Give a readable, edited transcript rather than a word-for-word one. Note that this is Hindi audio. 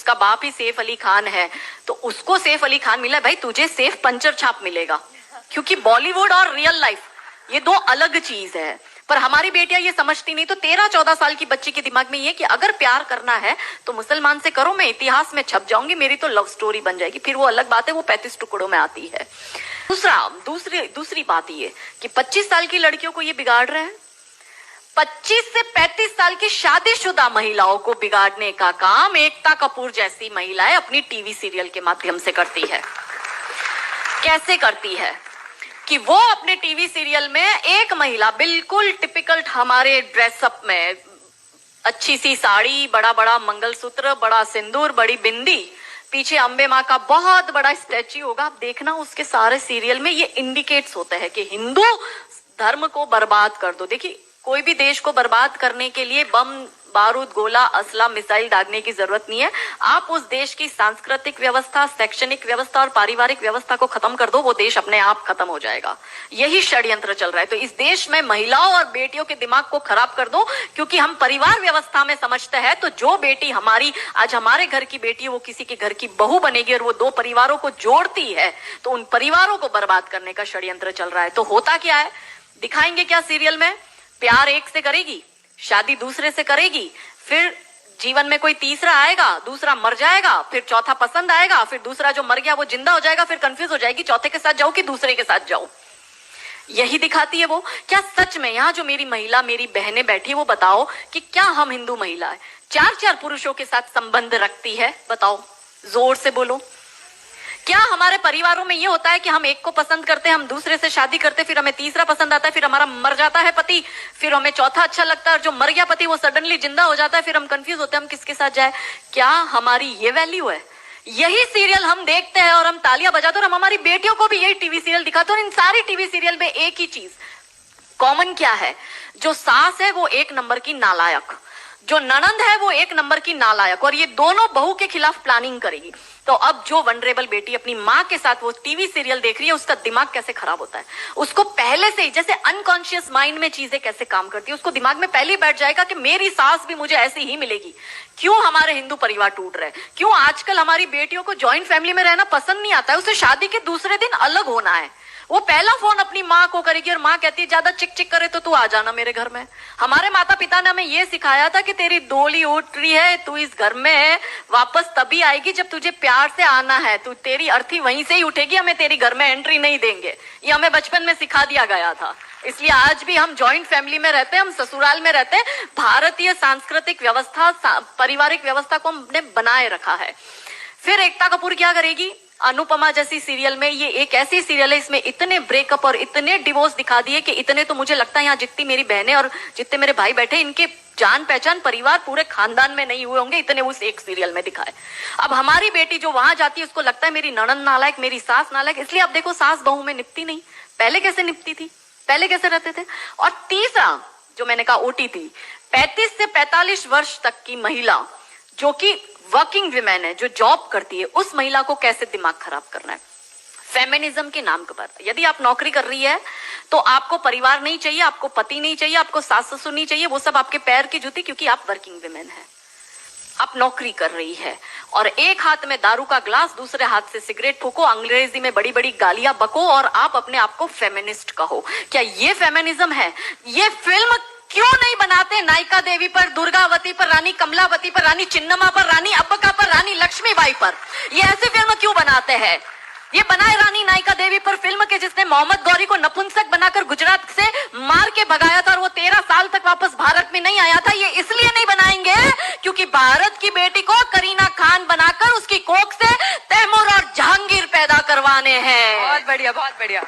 जिसका बाप ही सैफ अली खान है, तो उसको सैफ अली खान मिला, भाई तुझे सैफ पंचर छाप मिलेगा, क्योंकि बॉलीवुड और रियल लाइफ ये दो अलग चीज है। पर हमारी बेटियां ये समझती नहीं। तो 13-14 साल की बच्ची के दिमाग में ये कि अगर प्यार करना है तो मुसलमान से करो, मैं इतिहास में छप जाऊंगी, मेरी तो लव स्टोरी बन जाएगी। फिर वो अलग बात है, वो 35 टुकड़ों में आती है। दूसरी बात ये कि 25 साल की लड़कियों को ये बिगाड़ रहे हैं। 25 से 35 साल की शादीशुदा महिलाओं को बिगाड़ने का काम एकता कपूर जैसी महिलाएं अपनी टीवी सीरियल के माध्यम से करती है। कैसे करती है कि वो अपने टीवी सीरियल में एक महिला बिल्कुल टिपिकल हमारे ड्रेसअप में, अच्छी सी साड़ी, बड़ा बड़ा मंगलसूत्र, बड़ा सिंदूर, बड़ी बिंदी, पीछे अंबे माँ का बहुत बड़ा स्टैच्यू होगा। आप देखना उसके सारे सीरियल में ये इंडिकेट्स होते हैं कि हिंदू धर्म को बर्बाद कर दो। देखिए, कोई भी देश को बर्बाद करने के लिए बम, बारूद, गोला, असला, मिसाइल दागने की जरूरत नहीं है। आप उस देश की सांस्कृतिक व्यवस्था, शैक्षणिक व्यवस्था और पारिवारिक व्यवस्था को खत्म कर दो, वो देश अपने आप खत्म हो जाएगा। यही षड्यंत्र चल रहा है। तो इस देश में महिलाओं और बेटियों के दिमाग को खराब कर दो, क्योंकि हम परिवार व्यवस्था में समझते हैं तो जो बेटी हमारी आज हमारे घर की बेटी है वो किसी के घर की बहू बनेगी और वो दो परिवारों को जोड़ती है, तो उन परिवारों को बर्बाद करने का षड्यंत्र चल रहा है। तो होता क्या है, दिखाएंगे क्या सीरियल में? प्यार एक से करेगी, शादी दूसरे से करेगी, फिर जीवन में कोई तीसरा आएगा, दूसरा मर जाएगा, फिर चौथा पसंद आएगा, फिर दूसरा जो मर गया वो जिंदा हो जाएगा, फिर कंफ्यूज हो जाएगी चौथे के साथ जाऊं कि दूसरे के साथ जाऊं। यही दिखाती है वो। क्या सच में यहाँ जो मेरी महिला, मेरी बहनें बैठी, वो बताओ कि क्या हम हिंदू महिला है 4-4 पुरुषों के साथ संबंध रखती है? बताओ, जोर से बोलो। क्या हमारे परिवारों में ये होता है कि हम एक को पसंद करते हैं, हम दूसरे से शादी करते, फिर हमें तीसरा पसंद आता है, फिर हमारा मर जाता है पति, फिर हमें चौथा अच्छा लगता है और जो मर गया पति वो सडनली जिंदा हो जाता है, फिर हम कंफ्यूज होते हैं हम किसके साथ जाए? क्या हमारी ये वैल्यू है? यही सीरियल हम देखते हैं और हम तालियां बजाते हैं और हम हमारी बेटियों को भी यही टीवी सीरियल दिखाते हैं। और इन सारी टीवी सीरियल में एक ही चीज कॉमन क्या है? जो सास है वो एक नंबर की नालायक, जो ननंद है वो एक नंबर की नालायक, और ये दोनों बहू के खिलाफ प्लानिंग करेगी। तो अब जो वनरेबल बेटी अपनी माँ के साथ वो टीवी सीरियल देख रही है, उसका दिमाग कैसे खराब होता है, उसको पहले से ही, जैसे अनकॉन्शियस माइंड में चीजें कैसे काम करती है, उसको दिमाग में पहले ही बैठ जाएगा कि मेरी सास भी मुझे ऐसी ही मिलेगी। क्यों हमारे हिंदू परिवार टूट रहे? क्यों आजकल हमारी बेटियों को ज्वाइंट फैमिली में रहना पसंद नहीं आता है? उसे शादी के दूसरे दिन अलग होना है। वो पहला फोन अपनी माँ को करेगी और माँ कहती है ज्यादा चिक चिक करे तो तू आ जाना मेरे घर में। हमारे माता पिता ने हमें ये सिखाया था कि तेरी डोली उठ रही है, तू इस घर में वापस तभी आएगी जब तुझे प्यार से आना है, तू तेरी अर्थी वहीं से ही उठेगी, हमें तेरी घर में एंट्री नहीं देंगे। ये हमें बचपन में सिखा दिया गया था। इसलिए आज भी हम जॉइंट फैमिली में रहते हैं, हम ससुराल में रहते हैं। भारतीय सांस्कृतिक व्यवस्था, पारिवारिक व्यवस्था को हमने बनाए रखा है। फिर एकता कपूर क्या करेगी? अनुपमा जैसी सीरियल में, ये एक ऐसी सीरियल है इसमें इतने ब्रेकअप और इतने डिवोर्स दिखा दिए कि इतने तो मुझे लगता है यहाँ जितनी मेरी बहनें और जितने मेरे भाई बैठे, इनके जान पहचान परिवार पूरे खानदान में नहीं हुए होंगे, इतने उस एक सीरियल में दिखाए। अब हमारी बेटी जो वहां जाती है उसको लगता है मेरी ननंद नालायक, मेरी सास नालायक। इसलिए अब देखो सास बहू में निपटी नहीं। पहले कैसे निपटी थी, पहले कैसे रहते थे? और तीसरा जो मैंने कहा OTT, 35 से 45 वर्ष तक की महिला जो कि वर्किंग विमेन है, जो जॉब करती है, उस महिला को कैसे दिमाग खराब करना है फेमिनिज्म के नाम पर। यदि आप नौकरी कर रही है तो आपको परिवार नहीं चाहिए, आपको पति नहीं चाहिए, आपको सास ससुर नहीं चाहिए, वो सब आपके पैर की जूती, क्योंकि आप वर्किंग विमेन है, आप नौकरी कर रही है। और एक हाथ में दारू का ग्लास, दूसरे हाथ से सिगरेट फूको, अंग्रेजी में बड़ी बड़ी गालियां बको और आप अपने आप को फेमिनिस्ट कहो। क्या ये फेमिनिज्म है? ये फिल्म क्यों नहीं बनाते नायिका देवी पर, दुर्गावती पर, रानी कमलावती पर, रानी चिन्नमा पर, रानी अब्बका पर, रानी लक्ष्मीबाई पर? ये ऐसी फिल्म क्यों बनाते हैं? ये बनाए रानी नायिका देवी पर फिल्म के जिसने मोहम्मद गौरी को नपुंसक बनाकर गुजरात से मार के भगाया था और वो 13 साल तक वापस भारत में नहीं आया था। ये इसलिए नहीं बनाएंगे क्योंकि भारत की बेटी को करीना खान बनाकर उसकी कोख से तैमूर और जहांगीर पैदा करवाने हैं। बहुत बढ़िया, बहुत बढ़िया।